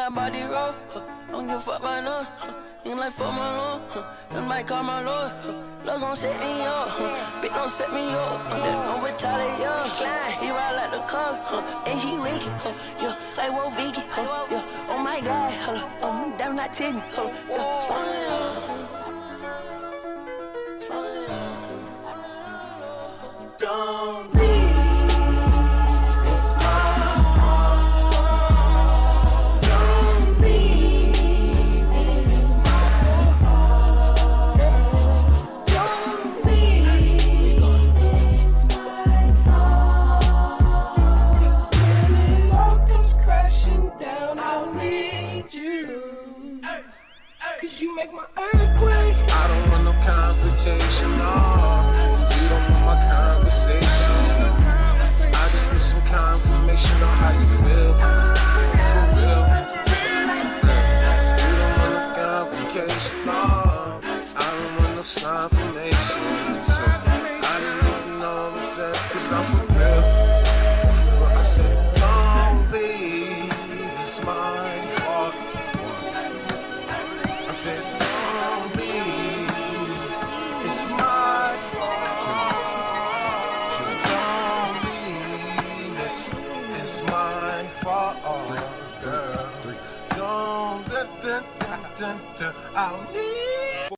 that body roll. Don't give a fuck about none. Nigga like fuck my lord. Them might call my lord. Love gon' set me up. Bitch don't set me up. Don't retaliate, yo. He ride like the car. And she wicked. Yeah, like Wolf Vicky. Yeah, oh my God. Oh, me damn not titty. Yeah, slow it up. Slow it up. Don't leave. It's my fault. Don't leave. It's my fault. Don't leave. It's my fault. 'Cause when it all comes crashing down, I'll need you. 'Cause you make my earthquake. I don't want no confrontation, no. You don't want my conversation. I just need some confirmation on how you feel. For real. You don't want no complication, no. I don't want no confirmation. So I didn't even know that, 'cause I'm for real. I said, don't leave, it's my fault. I said, don't leave, it's my fault. Don't leave, it's my fault, girl. Don't, I'll need